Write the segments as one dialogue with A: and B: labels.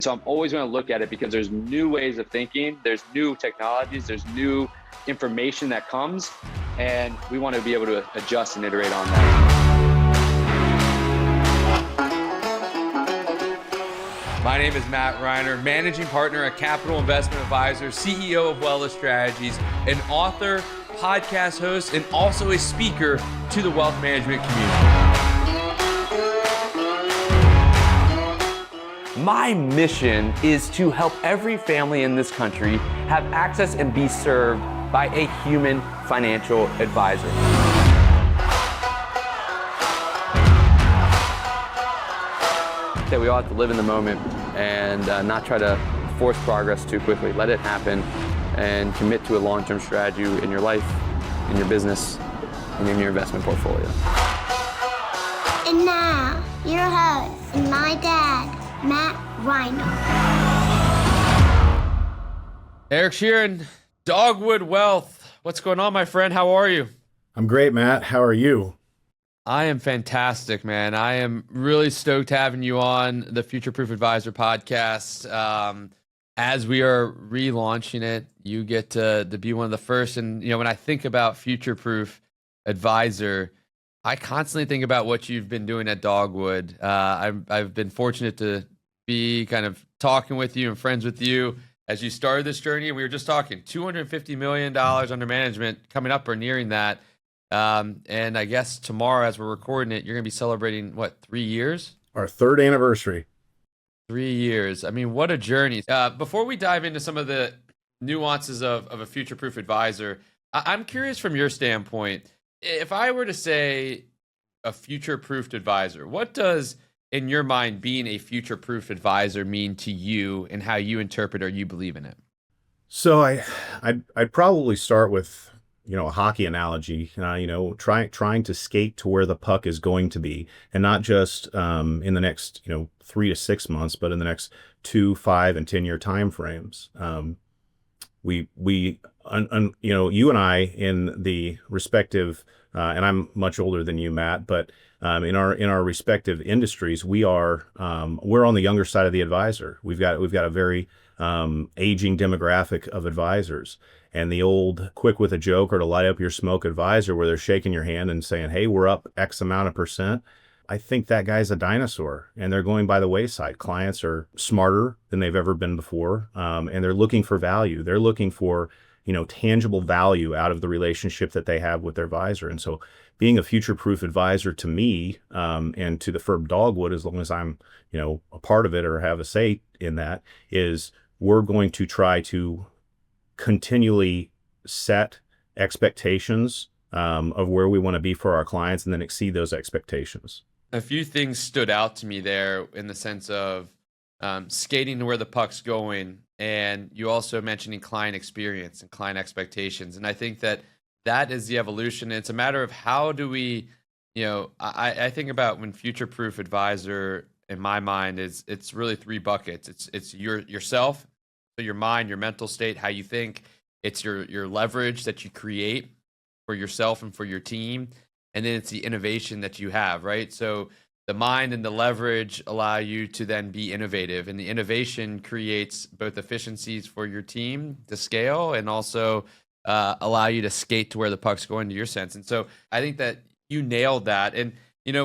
A: So I'm always going to look at it because there's new ways of thinking, there's new technologies, there's new information that comes, and we want to be able to adjust and iterate on that.
B: My name is Matt Reiner, managing partner at Capital Investment Advisors, CEO of Wellness Strategies, an author, podcast host, and also a speaker to the wealth management community. My mission is to help every family in this country have access and be served by a human financial advisor. That we all have to live in the moment and not try to force progress too quickly. Let it happen and commit to a long-term strategy in your life, in your business, and in your investment portfolio.
C: And now, your host and my dad, Matt Reiner.
B: Eric Sheerin, Dogwood Wealth. What's going on, my friend? How are you?
D: I'm great, Matt. How are you?
B: I am fantastic, man. I am really stoked having you on the Future Proof Advisor podcast. As we are relaunching it, you get to be one of the first. And, when I think about Future Proof Advisor, I constantly think about what you've been doing at Dogwood. I've been fortunate to be kind of talking with you and friends with you as you started this journey. We were just talking $250 million under management coming up or nearing that. And I guess tomorrow, as we're recording it, you're going to be celebrating, 3 years?
D: Our third anniversary.
B: 3 years. I mean, what a journey. Before we dive into some of the nuances of a future-proof advisor, I'm curious from your standpoint, if I were to say a future-proofed advisor, what does, in your mind, being a future-proof advisor mean to you and how you interpret or you believe in it?
D: So I'd probably start with, a hockey analogy, trying to skate to where the puck is going to be, and not just in the next, 3 to 6 months, but in the next 2, 5, and 10-year time frames. You and I in the respective, and I'm much older than you, Matt, but in our respective industries, we're on the younger side of the advisor. We've got a very aging demographic of advisors. And the old quick with a joke or to light up your smoke advisor where they're shaking your hand and saying, hey, we're up X amount of percent. I think that guy's a dinosaur and they're going by the wayside. Clients are smarter than they've ever been before. And they're looking for value. They're looking for, tangible value out of the relationship that they have with their advisor. And so being a future-proof advisor to me and to the firm Dogwood, as long as I'm, a part of it or have a say in that, is we're going to try to continually set expectations of where we want to be for our clients and then exceed those expectations.
B: A few things stood out to me there in the sense of skating to where the puck's going, and you also mentioning client experience and client expectations. And I think that is the evolution. It's a matter of how do we, I think about when future-proof advisor in my mind it's really 3 buckets. It's yourself. So your mind, your mental state, how you think. It's your leverage that you create for yourself and for your team. And then it's the innovation that you have, right? So the mind and the leverage allow you to then be innovative. And the innovation creates both efficiencies for your team to scale and also allow you to skate to where the puck's going, to your sense. And so I think that you nailed that. And,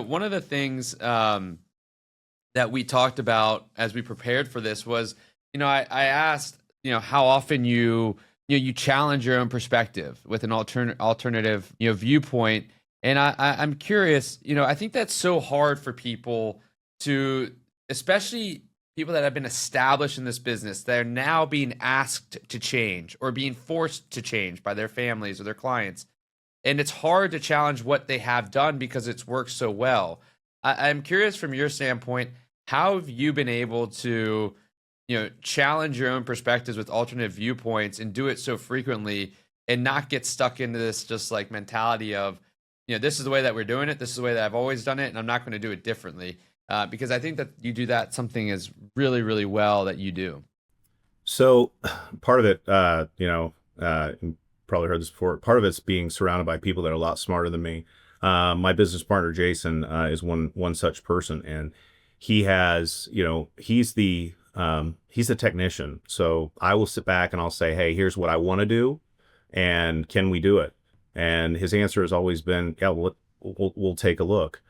B: one of the things that we talked about as we prepared for this was, I asked, how often you challenge your own perspective with an alternative, viewpoint. And I'm curious, I think that's so hard for people to, especially people that have been established in this business, they're now being asked to change or being forced to change by their families or their clients. And it's hard to challenge what they have done because it's worked so well. I'm curious from your standpoint, how have you been able to challenge your own perspectives with alternate viewpoints and do it so frequently and not get stuck into this just like mentality of, this is the way that we're doing it. This is the way that I've always done it. And I'm not going to do it differently. Because I think that you do that something is really, really well that you do.
D: So part of it, you probably heard this before, part of it's being surrounded by people that are a lot smarter than me. My business partner, Jason, is one such person. And he has, he's the he's a technician. So I will sit back and I'll say, hey, here's what I want to do, and can we do it? And his answer has always been, yeah, we'll take a look.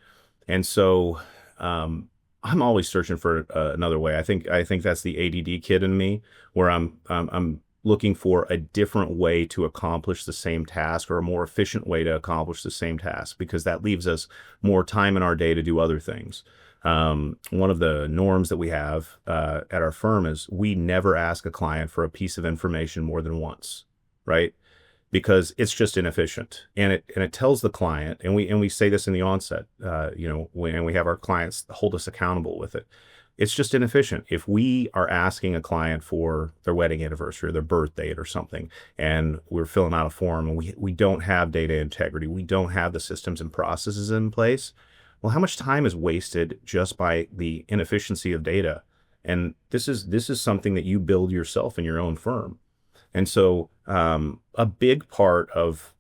D: And so I'm always searching for another way. I think that's the ADD kid in me, where I'm looking for a different way to accomplish the same task, or a more efficient way to accomplish the same task, because that leaves us more time in our day to do other things. One of the norms that we have at our firm is we never ask a client for a piece of information more than once, right? Because it's just inefficient, and it tells the client, and we say this in the onset, when we have our clients hold us accountable with it. It's just inefficient. If we are asking a client for their wedding anniversary or their birth date or something, and we're filling out a form, and we don't have data integrity, we don't have the systems and processes in place, well, how much time is wasted just by the inefficiency of data? And this is something that you build yourself in your own firm. And so a big part of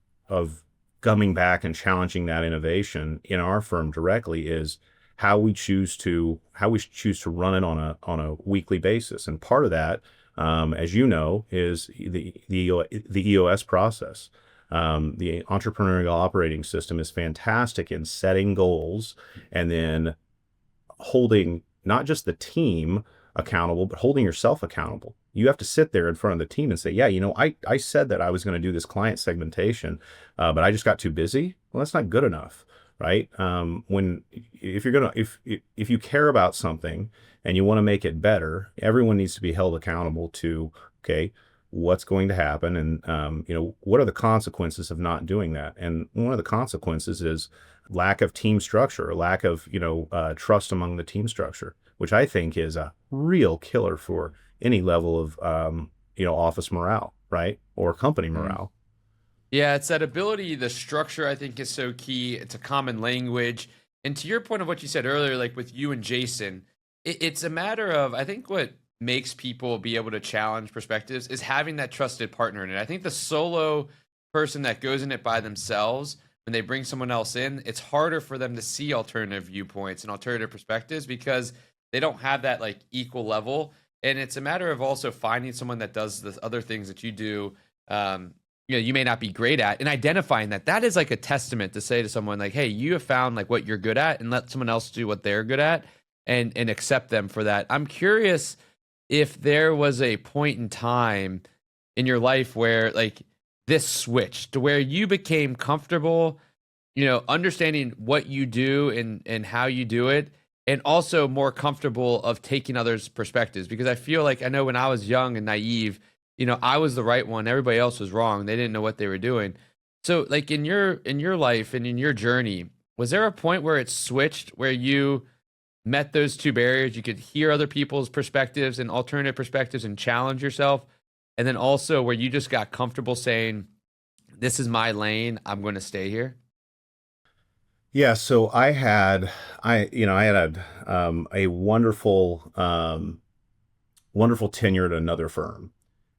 D: coming back and challenging that innovation in our firm directly is how we choose to run it on a weekly basis. And part of that, as you know, is the EOS process. The entrepreneurial operating system is fantastic in setting goals and then holding not just the team accountable, but holding yourself accountable. You have to sit there in front of the team and say, yeah, I said that I was going to do this client segmentation, but I just got too busy. Well, that's not good enough, right? If you care about something and you want to make it better, everyone needs to be held accountable to, okay, what's going to happen, and what are the consequences of not doing that? And one of the consequences is lack of team structure, or lack of trust among the team structure, which I think is a real killer for any level of office morale, right, or company morale.
B: Yeah, it's that ability. The structure, I think, is so key. It's a common language, and to your point of what you said earlier, like with you and Jason, it's a matter of, I think, what makes people be able to challenge perspectives is having that trusted partner in it. I think the solo person that goes in it by themselves, when they bring someone else in, it's harder for them to see alternative viewpoints and alternative perspectives because they don't have that like equal level. And it's a matter of also finding someone that does the other things that you do, you may not be great at, and identifying that is like a testament to say to someone like, hey, you have found like what you're good at, and let someone else do what they're good at, and accept them for that. I'm curious if there was a point in time in your life where like this switched to where you became comfortable, understanding what you do and how you do it, and also more comfortable of taking others' perspectives. Because I feel like, I know when I was young and naive, I was the right one, everybody else was wrong. They didn't know what they were doing. So like in your life and in your journey, was there a point where it switched, where you met those two barriers? You could hear other people's perspectives and alternative perspectives and challenge yourself. And then also where you just got comfortable saying, this is my lane, I'm going to stay here.
D: Yeah, so I had a wonderful tenure at another firm,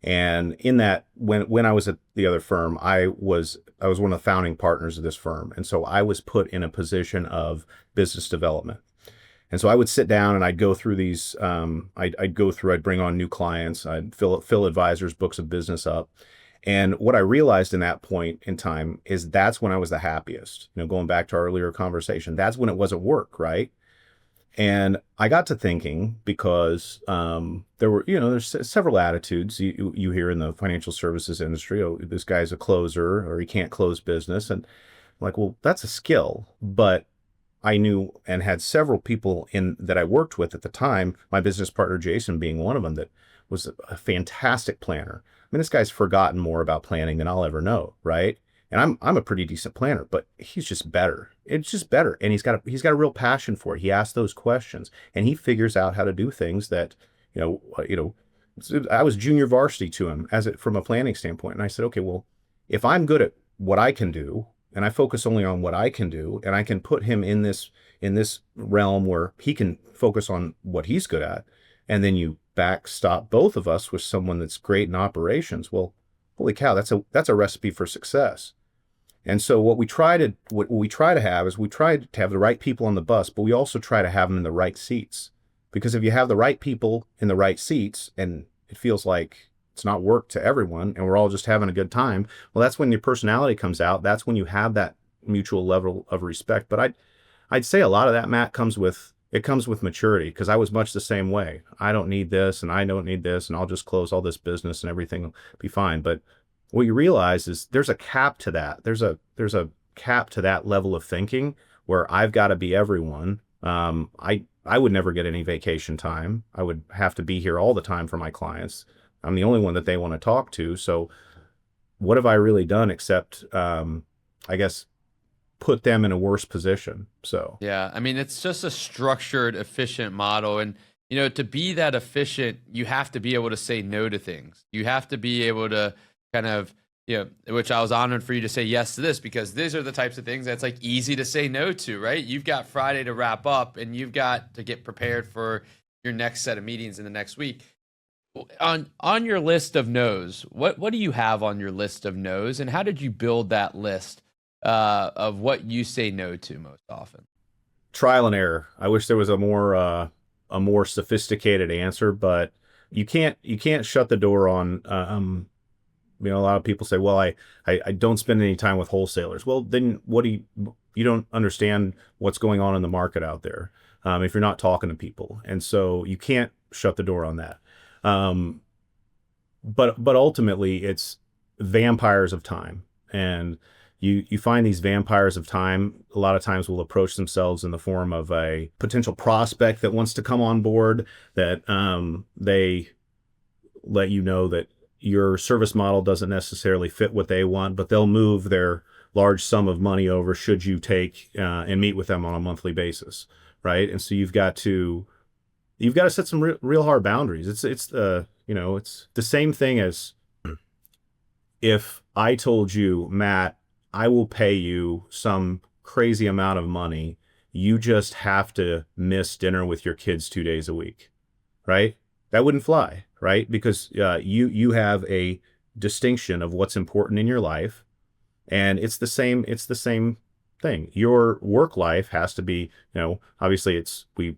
D: and in that, when I was at the other firm, I was one of the founding partners of this firm, and so I was put in a position of business development, and so I would sit down and I'd go through these. I'd bring on new clients, I'd fill advisors' books of business up. And what I realized in that point in time is that's when I was the happiest. Going back to our earlier conversation, that's when it wasn't work, right? And I got to thinking, because there's several attitudes you hear in the financial services industry. Oh, this guy's a closer, or he can't close business. And I'm like, well, that's a skill. But I knew and had several people that I worked with at the time, my business partner, Jason, being one of them, that was a fantastic planner. I mean, this guy's forgotten more about planning than I'll ever know, right? And I'm a pretty decent planner, but he's just better. It's just better, and he's got a real passion for it. He asks those questions, and he figures out how to do things that, I was junior varsity to him from a planning standpoint. And I said, okay, well, if I'm good at what I can do, and I focus only on what I can do, and I can put him in this realm where he can focus on what he's good at, and then you backstop both of us with someone that's great in operations, well, holy cow, that's a recipe for success. And so what we try to have is we try to have the right people on the bus, but we also try to have them in the right seats, Because if you have the right people in the right seats and it feels like it's not work to everyone and we're all just having a good time, well, that's when your personality comes out. That's when you have that mutual level of respect. But I'd say a lot of that, Matt, comes with maturity, because I was much the same way. I don't need this and I don't need this, and I'll just close all this business and everything will be fine. But what you realize is there's a cap to that. There's a cap to that level of thinking where I've got to be everyone. I would never get any vacation time. I would have to be here all the time for my clients. I'm the only one that they want to talk to. So what have I really done except, I guess, put them in a worse position? So
B: yeah, I mean, it's just a structured, efficient model. And, you know, to be that efficient, you have to be able to say no to things. You have to be able to kind of, you know, which I was honored for you to say yes to this, because these are the types of things that's like easy to say no to, right? You've got Friday to wrap up and you've got to get prepared for your next set of meetings in the next week. On your list of no's, what do you have on your list of no's, and how did you build that list of what you say no to most often?
D: Trial and error. I wish there was a more sophisticated answer, but you can't shut the door on, you know, a lot of people say, well, I don't spend any time with wholesalers. Well, then you don't understand what's going on in the market out there, if you're not talking to people. And so you can't shut the door on that. But ultimately it's vampires of time. And you find these vampires of time a lot of times will approach themselves in the form of a potential prospect that wants to come on board, that they let you know that your service model doesn't necessarily fit what they want, but they'll move their large sum of money over should you take and meet with them on a monthly basis, right? And so you've got to set some real hard boundaries. It's the same thing as if I told you, Matt, I will pay you some crazy amount of money. You just have to miss dinner with your kids 2 days a week, right? That wouldn't fly, right? Because you have a distinction of what's important in your life, and it's the same thing. Your work life has to be, you know, obviously it's we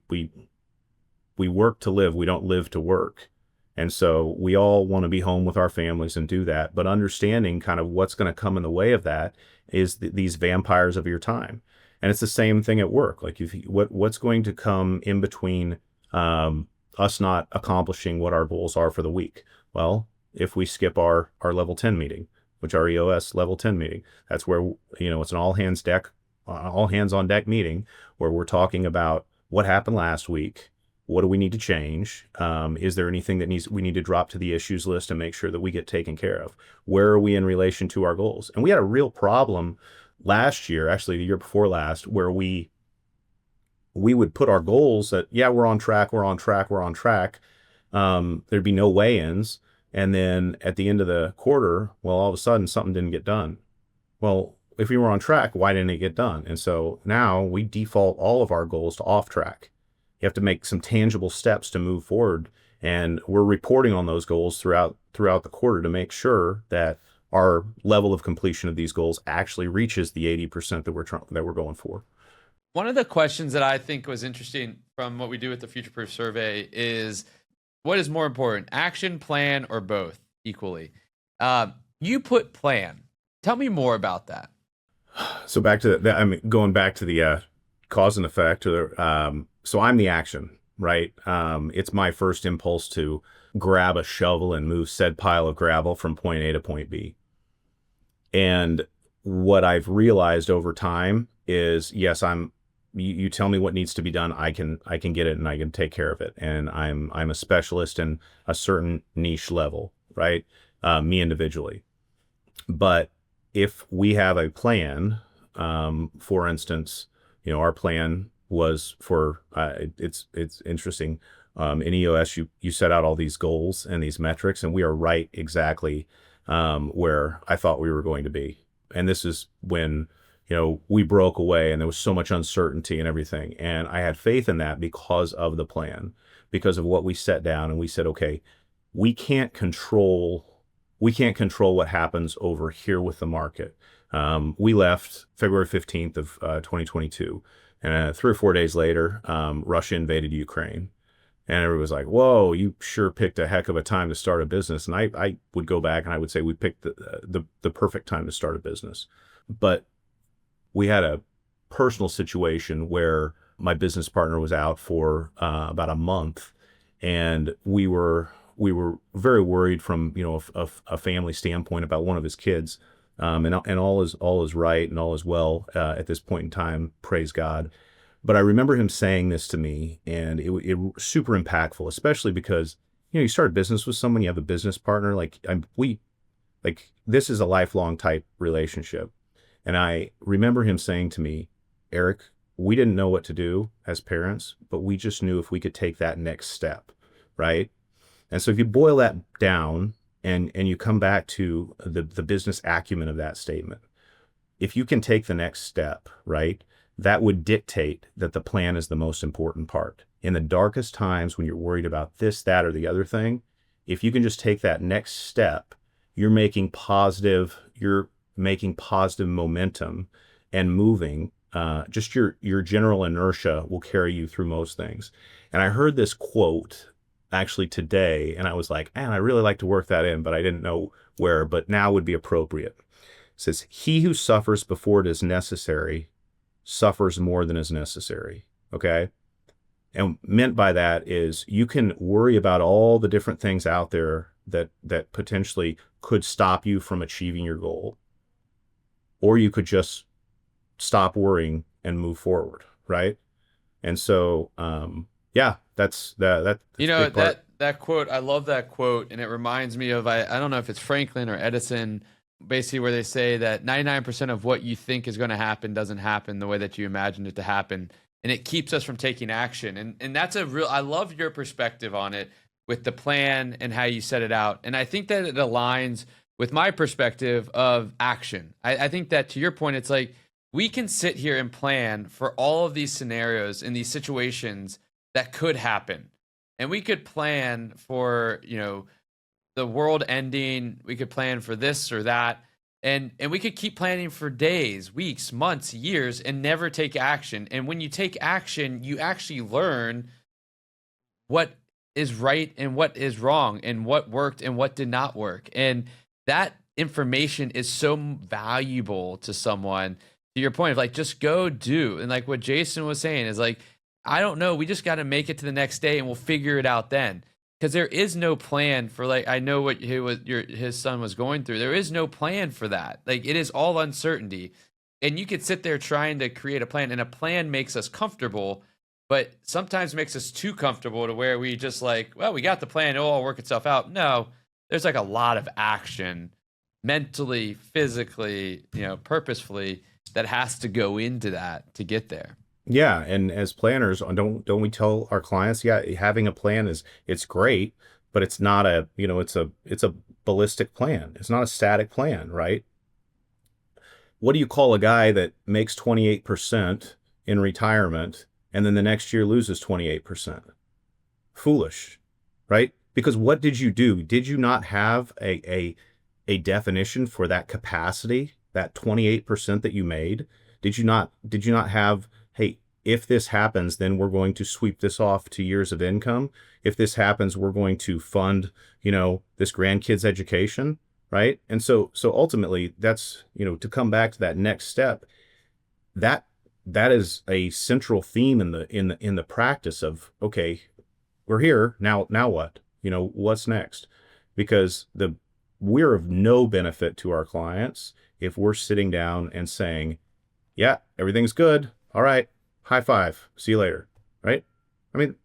D: work to live, we don't live to work. And so we all want to be home with our families and do that, but understanding kind of what's going to come in the way of that is these vampires of your time. And it's the same thing at work. Like what's going to come in between us not accomplishing what our goals are for the week? Well, if we skip our level 10 meeting, which our EOS level 10 meeting, that's where, you know, it's an all hands on deck meeting where we're talking about what happened last week. What do we need to change? Is there anything that we need to drop to the issues list and make sure that we get taken care of? Where are we in relation to our goals? And we had a real problem last year, actually the year before last, where we would put our goals that, yeah, we're on track. There'd be no weigh-ins. And then at the end of the quarter, well, all of a sudden something didn't get done. Well, if we were on track, why didn't it get done? And so now we default all of our goals to off track. You have to make some tangible steps to move forward. And we're reporting on those goals throughout the quarter to make sure that our level of completion of these goals actually reaches the 80% that we're going for.
B: One of the questions that I think was interesting from what we do with the Future Proof Survey is, what is more important, action, plan, or both equally? You put plan. Tell me more about that.
D: So back to that, I mean, going back to the cause and effect, so I'm the action, right? It's my first impulse to grab a shovel and move said pile of gravel from point A to point B. And what I've realized over time is, yes, you tell me what needs to be done, I can get it and I can take care of it. And I'm a specialist in a certain niche level, right? Me individually. But if we have a plan, for instance, you know, our plan was for, it's interesting. In EOS, you set out all these goals and these metrics, and we are right exactly where I thought we were going to be. And this is when, you know, we broke away and there was so much uncertainty and everything. And I had faith in that because of the plan, because of what we set down. And we said, okay, we can't control what happens over here with the market. We left February 15th of 2022. And 3 or 4 days later, Russia invaded Ukraine. And everybody was like, whoa, you sure picked a heck of a time to start a business. And I would go back and I would say we picked the perfect time to start a business. But we had a personal situation where my business partner was out for about a month, and we were very worried from a family standpoint about one of his kids, and all is right and all is well at this point in time. Praise God. But I remember him saying this to me, and it was super impactful, especially because you start a business with someone, you have a business partner, like this is a lifelong type relationship. And I remember him saying to me, Eric, we didn't know what to do as parents, but we just knew if we could take that next step, right? And so if you boil that down and you come back to the business acumen of that statement, if you can take the next step, right, that would dictate that the plan is the most important part. In the darkest times when you're worried about this, that, or the other thing, if you can just take that next step, you're making positive momentum and moving. Just your general inertia will carry you through most things. And I heard this quote actually today, and I was like, man, I really like to work that in, but I didn't know where, but now would be appropriate. It says, he who suffers before it is necessary suffers more than is necessary. Okay. And meant by that is you can worry about all the different things out there that potentially could stop you from achieving your goal, or you could just stop worrying and move forward, right? And so, that's that.
B: That quote. I love that quote, and it reminds me of I don't know if it's Franklin or Edison, basically where they say that 99% of what you think is going to happen doesn't happen the way that you imagined it to happen, and it keeps us from taking action. And that's I love your perspective on it with the plan and how you set it out, and I think that it aligns with my perspective of action. I think that, to your point, it's like we can sit here and plan for all of these scenarios and these situations that could happen. And we could plan for, the world ending. We could plan for this or that. And we could keep planning for days, weeks, months, years, and never take action. And when you take action, you actually learn what is right and what is wrong, and what worked and what did not work. And that information is so valuable to someone. To your point of like, just go do. And like what Jason was saying is like, I don't know, we just got to make it to the next day and we'll figure it out then. Because there is no plan for, like, I know what his son was going through. There is no plan for that. Like, it is all uncertainty. And you could sit there trying to create a plan, and a plan makes us comfortable, but sometimes makes us too comfortable to where we just like, well, we got the plan, it'll all work itself out. No, there's like a lot of action mentally, physically, purposefully, that has to go into that to get there.
D: Yeah, and as planners, don't we tell our clients, having a plan it's great, but it's not it's a ballistic plan. It's not a static plan, right? What do you call a guy that makes 28% in retirement and then the next year loses 28%? Foolish, right? Because what did you do? Did you not have a definition for that capacity, that 28% that you made? Did you not have, hey, if this happens, then we're going to sweep this off to years of income. If this happens, we're going to fund, this grandkid's education, right? And so ultimately, that's, to come back to that next step, that is a central theme in the practice of, okay, we're here now what? What's next? Because we're of no benefit to our clients if we're sitting down and saying, yeah, everything's good. All right. High five. See you later. Right? I mean,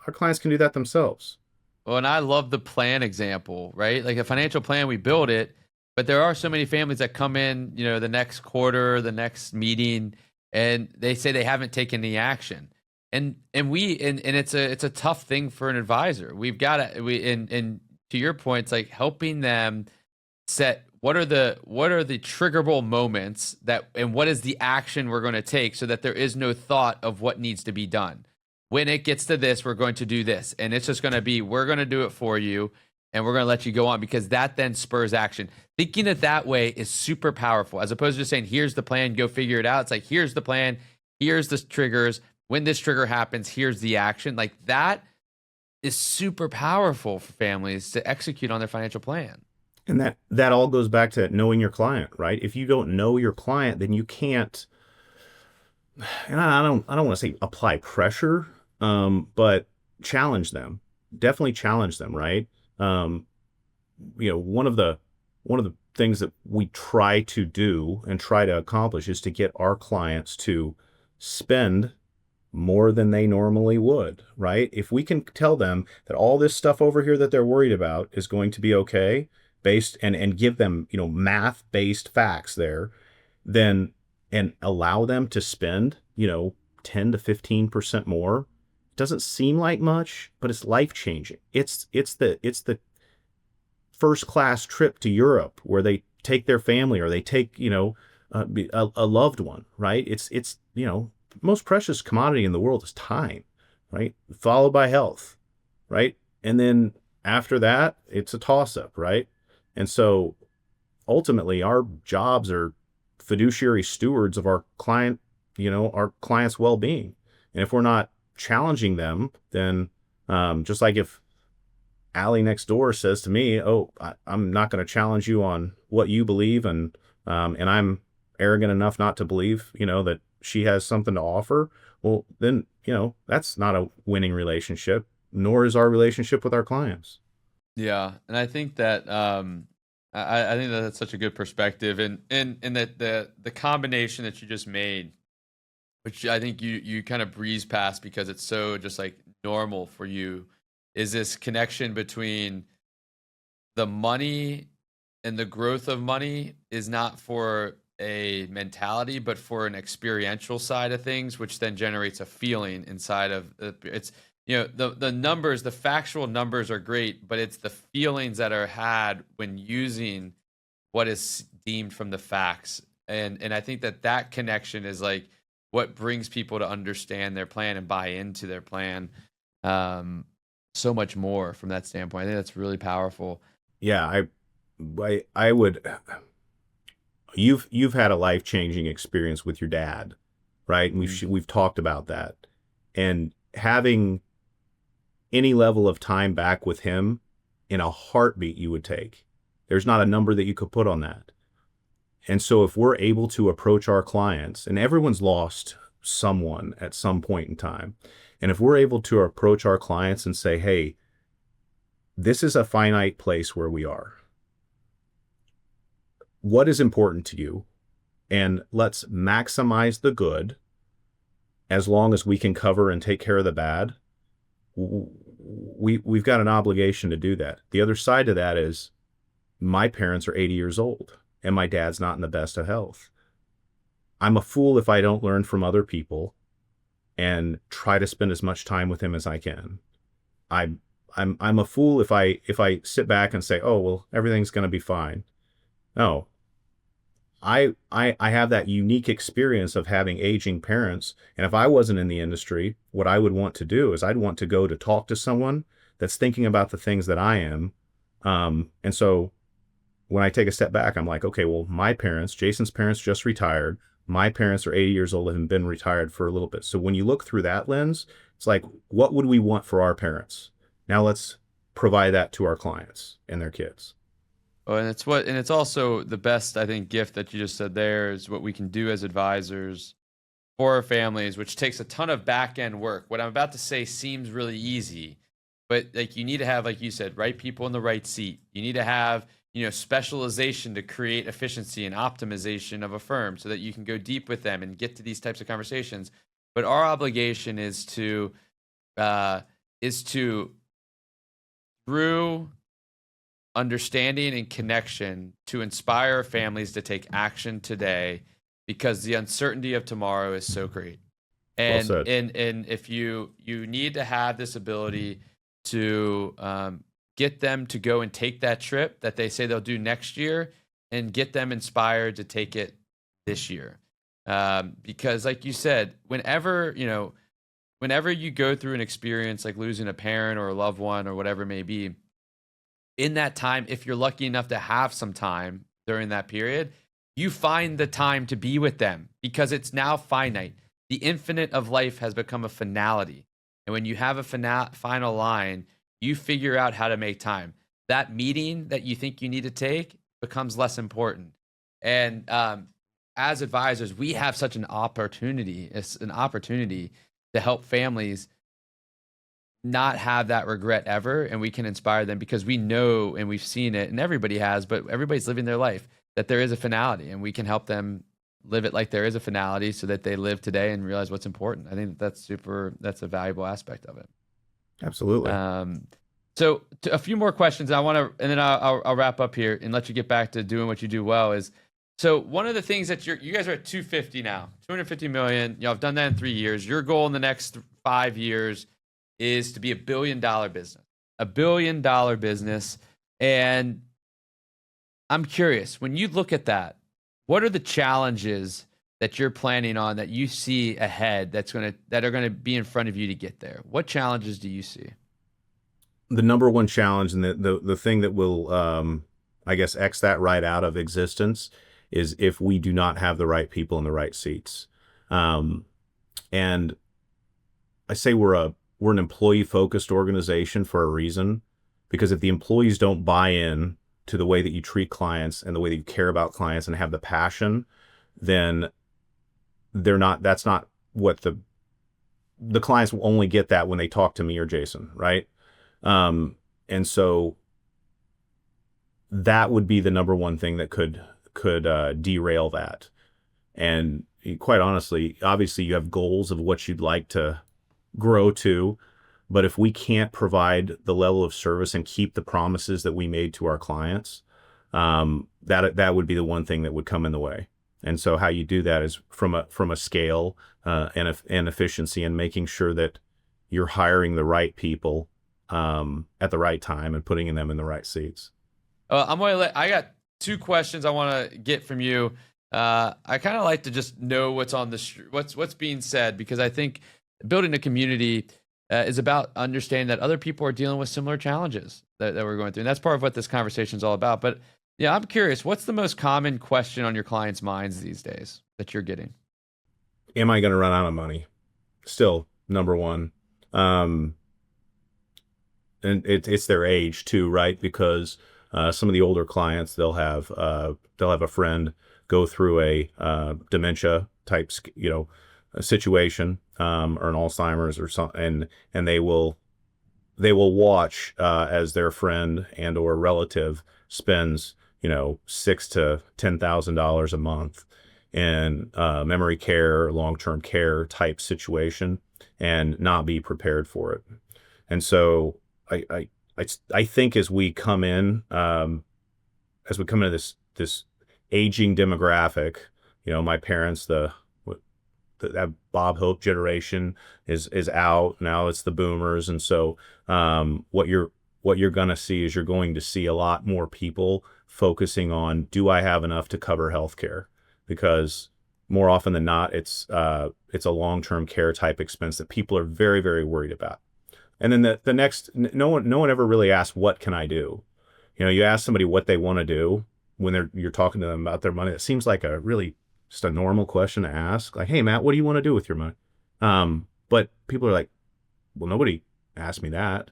D: our clients can do that themselves.
B: Well, and I love the plan example, right? Like a financial plan, we build it, but there are so many families that come in, the next quarter, the next meeting, and they say they haven't taken any action. And it's a tough thing for an advisor. We've got to, and to your point, it's like helping them set what are the triggerable moments and what is the action we're going to take so that there is no thought of what needs to be done. When it gets to this, we're going to do this. And it's just going to be, we're going to do it for you and we're going to let you go on, because that then spurs action. Thinking it that way is super powerful, as opposed to just saying, here's the plan, go figure it out. It's like, here's the plan, here's the triggers. When this trigger happens, here's the action. Like that is super powerful for families to execute on their financial plan.
D: And that all goes back to knowing your client, right? If you don't know your client, then you can't, and I don't want to say apply pressure, but challenge them. Definitely challenge them, right? Um, one of the things that we try to do and try to accomplish is to get our clients to spend more than they normally would, right? If we can tell them that all this stuff over here that they're worried about is going to be okay, based and give them, math-based facts there, then and allow them to spend, 10 to 15% more. It doesn't seem like much, but it's life-changing. It's the first class trip to Europe where they take their family or they take, a loved one, right? It's most precious commodity in the world is time, right? Followed by health, right? And then after that, it's a toss up, right? And so ultimately our jobs are fiduciary stewards of our client's well-being. And if we're not challenging them, then just like if Allie next door says to me, "Oh, I'm not going to challenge you on what you believe," and I'm arrogant enough not to believe, that she has something to offer. Well, then that's not a winning relationship, nor is our relationship with our clients.
B: Yeah, and I think that I think that that's such a good perspective, and that the combination that you just made, which I think you kind of breeze past because it's so just like normal for you, is this connection between the money and the growth of money is not for a mentality, but for an experiential side of things, which then generates a feeling inside of it's, the numbers, the factual numbers are great, but it's the feelings that are had when using what is deemed from the facts. And I think that connection is like what brings people to understand their plan and buy into their plan. So much more from that standpoint. I think that's really powerful.
D: Yeah, I would. You've had a life-changing experience with your dad, right? And we've talked about that, and having any level of time back with him in a heartbeat you would take. There's not a number that you could put on that. And so if we're able to approach our clients, and everyone's lost someone at some point in time, and if we're able to approach our clients and say, "Hey, this is a finite place where we are. What is important to you? And let's maximize the good as long as we can cover and take care of the bad." We've got an obligation to do that. The other side of that is my parents are 80 years old and my dad's not in the best of health. I'm a fool if I don't learn from other people and try to spend as much time with him as I can. I'm a fool if I sit back and say, "Oh, well, everything's going to be fine." No. I have that unique experience of having aging parents. And if I wasn't in the industry, what I would want to do is I'd want to go to talk to someone that's thinking about the things that I am. And so when I take a step back, I'm like, okay, well, my parents, Jason's parents just retired. My parents are 80 years old and have been retired for a little bit. So when you look through that lens, it's like, what would we want for our parents? Now let's provide that to our clients and their kids.
B: Oh, and it's also the best, I think, gift that you just said there is what we can do as advisors for our families, which takes a ton of back end work. What I'm about to say seems really easy, but like you need to have, like you said, right people in the right seat. You need to have, specialization to create efficiency and optimization of a firm so that you can go deep with them and get to these types of conversations. But our obligation is to through understanding and connection to inspire families to take action today, because the uncertainty of tomorrow is so great. And
D: Well said.
B: and if you need to have this ability to get them to go and take that trip that they say they'll do next year, and get them inspired to take it this year. Because like you said, whenever you go through an experience like losing a parent or a loved one or whatever it may be, in that time, if you're lucky enough to have some time during that period, you find the time to be with them because it's now finite. The infinite of life has become a finality. And when you have a final line, You figure out how to make time. That meeting that you think you need to take becomes less important. And as advisors, we have such an opportunity. It's an opportunity to help families not have that regret ever, and we can inspire them because we know and we've seen it, and everybody has, but everybody's living their life, that there is a finality, and we can help them live it like there is a finality so that they live today and realize what's important. I think that's a valuable aspect of it.
D: Absolutely.
B: So a few more questions and then I'll wrap up here and let you get back to doing what you do well is, so one of the things that you guys are at 250 now, 250 million, y'all have done that in 3 years. Your goal in the next 5 years is to be $1 billion business, $1 billion business. And I'm curious, when you look at that, what are the challenges that you're planning on that you see ahead that are going to be in front of you to get there? What challenges do you see?
D: The number one challenge, and the thing that will, I guess, X that right out of existence, is if we do not have the right people in the right seats. And I say we're an employee-focused organization for a reason, because if the employees don't buy in to the way that you treat clients and the way that you care about clients and have the passion, then that's not what the clients will only get that when they talk to me or Jason, right? And so that would be the number one thing that could derail that. And quite honestly, obviously you have goals of what you'd like to grow to, but if we can't provide the level of service and keep the promises that we made to our clients, that would be the one thing that would come in the way. And so how you do that is from a scale and efficiency, and making sure that you're hiring the right people at the right time and putting them in the right seats.
B: I got 2 questions I want to get from you. I kind of like to just know what's on what's being said, because I think building a community is about understanding that other people are dealing with similar challenges that we're going through. And that's part of what this conversation is all about. But yeah, I'm curious, what's the most common question on your clients' minds these days that you're getting?
D: Am I going to run out of money? Still, number one. And it's their age too, right? Because some of the older clients, they'll have a friend go through a dementia type, a situation, or an Alzheimer's or something, and they will watch as their friend and or relative spends $6,000 to $10,000 a month in memory care, long-term care type situation, and not be prepared for it. And so I think as we come in, this aging demographic, my parents, that Bob Hope generation is out now. It's the boomers, and so what you're gonna see is you're going to see a lot more people focusing on, do I have enough to cover healthcare? Because more often than not, it's a long-term care type expense that people are very, very worried about. And then the next, no one ever really asks, what can I do? You ask somebody what they want to do when you're talking to them about their money. It seems like just a normal question to ask. Like, hey, Matt, what do you want to do with your money? But people are like, well, nobody asked me that.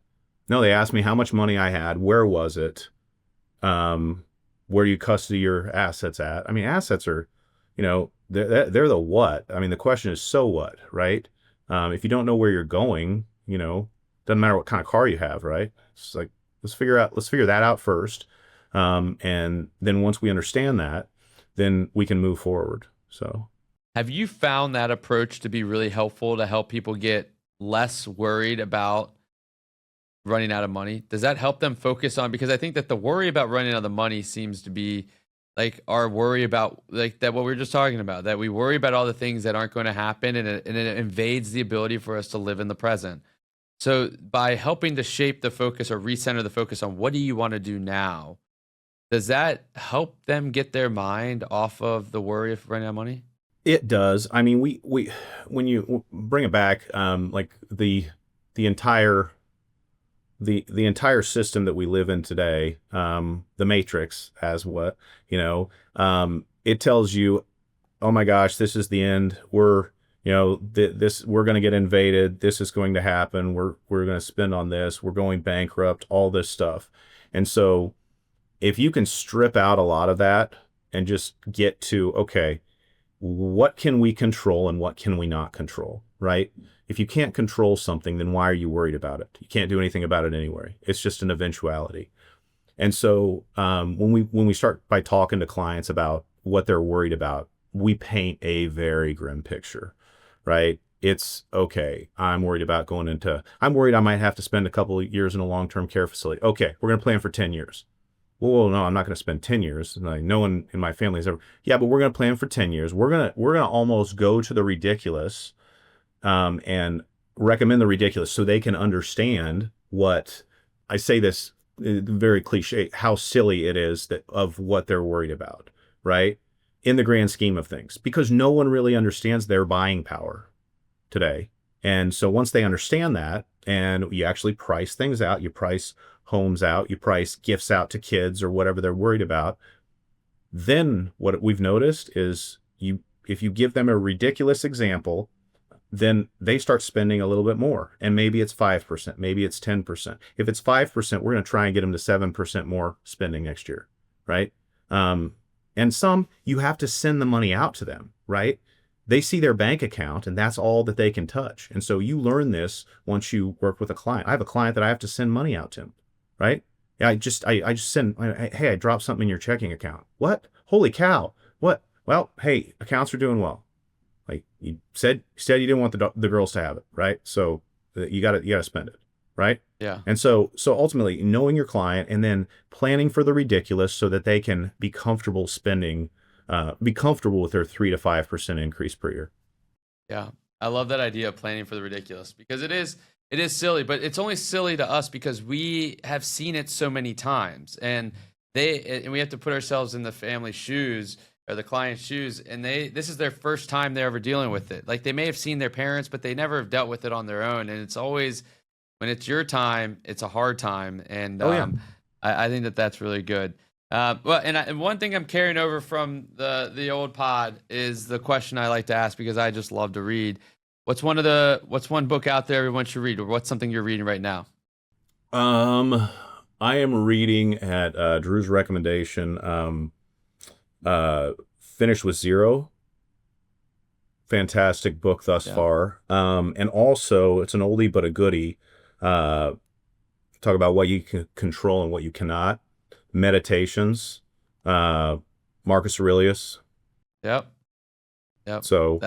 D: No, they asked me how much money I had, where was it, where you custody your assets at. I mean, assets are, they're the what. I mean, the question is, so what, right? If you don't know where you're going, doesn't matter what kind of car you have, right? It's like, let's figure that out first. And then once we understand that, then we can move forward. So
B: have you found that approach to be really helpful to help people get less worried about running out of money? Does that help them focus on, because I think that the worry about running out of money seems to be like our worry about, like, that what we were just talking about, that we worry about all the things that aren't going to happen, and it invades the ability for us to live in the present. So by helping to shape the focus or recenter the focus on what do you want to do now, does that help them get their mind off of the worry of running out of money?
D: It does. I mean, we when you bring it back, like the entire system that we live in today, the matrix, as what, it tells you, oh my gosh, this is the end. this, we're going to get invaded. This is going to happen. We're going to spend on this. We're going bankrupt, all this stuff. And so if you can strip out a lot of that and just get to, okay, what can we control and what can we not control, right? If you can't control something, then why are you worried about it? You can't do anything about it anyway. It's just an eventuality. And so when we start by talking to clients about what they're worried about, we paint a very grim picture, right? It's, okay, I'm worried I might have to spend a couple of years in a long-term care facility. Okay, we're going to plan for 10 years. Well, no, I'm not going to spend 10 years. Like, no one in my family has ever. Yeah, but we're going to plan for 10 years. We're going to almost go to the ridiculous, and recommend the ridiculous so they can understand what I say this very cliche, how silly it is of what they're worried about, right? In the grand scheme of things, because no one really understands their buying power today. And so once they understand that, and you actually price things out, you price homes out, you price gifts out to kids or whatever they're worried about, then what we've noticed is if you give them a ridiculous example, then they start spending a little bit more. And maybe it's 5%, maybe it's 10%. If it's 5%, we're going to try and get them to 7% more spending next year, right? And some, you have to send the money out to them, right? They see their bank account and that's all that they can touch. And so you learn this once you work with a client. I have a client that I have to send money out to him, right? Yeah, I just send, hey, I dropped something in your checking account. What? Holy cow. What? Well, hey, accounts are doing well. Like you said you didn't want the girls to have it, right? So you got to spend it, right?
B: Yeah.
D: And so ultimately knowing your client and then planning for the ridiculous so that they can be comfortable spending, be comfortable with their 3 to 5% increase per year.
B: Yeah. I love that idea of planning for the ridiculous, because it is silly, but it's only silly to us because we have seen it so many times, and we have to put ourselves in the family's shoes or the client's shoes, and this is their first time they're ever dealing with it. Like, they may have seen their parents, but they never have dealt with it on their own. And it's always, when it's your time, it's a hard time. And I think that's really good. And one thing I'm carrying over from the old pod is the question I like to ask, because I just love to read. What's one book out there everyone should read, or what's something you're reading right now?
D: I am reading at Drew's recommendation, Finish with Zero. Fantastic book thus far. And also, it's an oldie but a goodie. Talk about what you can control and what you cannot. Meditations. Marcus Aurelius.
B: Yep.
D: So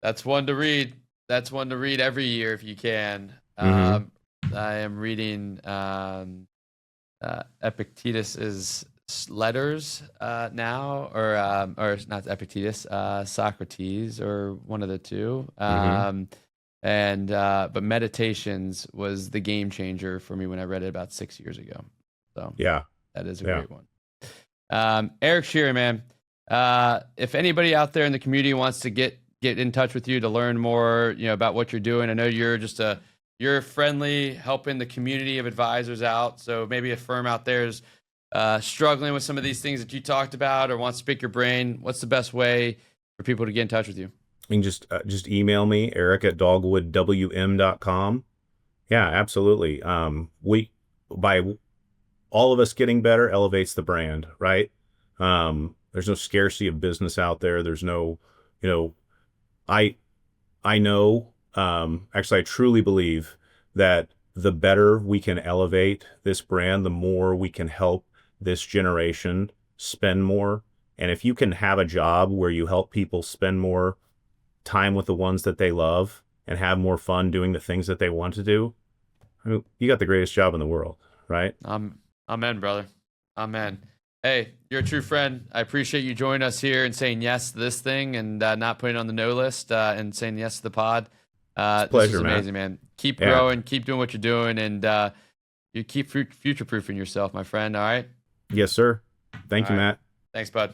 B: that's one to read. That's one to read every year if you can.
D: Mm-hmm.
B: I am reading Epictetus's letters now, or not Epictetus, Socrates, or one of the two. But Meditations was the game changer for me when I read it about 6 years ago. So yeah, that is a great one. Eric Sheerin, man. If anybody out there in the community wants to get in touch with you to learn more, about what you're doing, I know you're friendly, helping the community of advisors out. So maybe a firm out there is struggling with some of these things that you talked about, or wants to pick your brain. What's the best way for people to get in touch with you?
D: You can just email me, eric@dogwoodwm.com. Yeah, absolutely. By all of us getting better elevates the brand, right? There's no scarcity of business out there. There's no, I know, actually, I truly believe that the better we can elevate this brand, the more we can help this generation spend more. And if you can have a job where you help people spend more time with the ones that they love and have more fun doing the things that they want to do, I mean, you got the greatest job in the world, right?
B: Amen, brother. Amen. Hey, you're a true friend. I appreciate you joining us here and saying yes to this thing, and not putting it on the no list, and saying yes to the pod.
D: It's a pleasure,
B: this is amazing, man. Keep growing, keep doing what you're doing, and you keep future-proofing yourself, my friend, all right?
D: Yes, sir. Thank you, Matt.
B: Thanks, bud.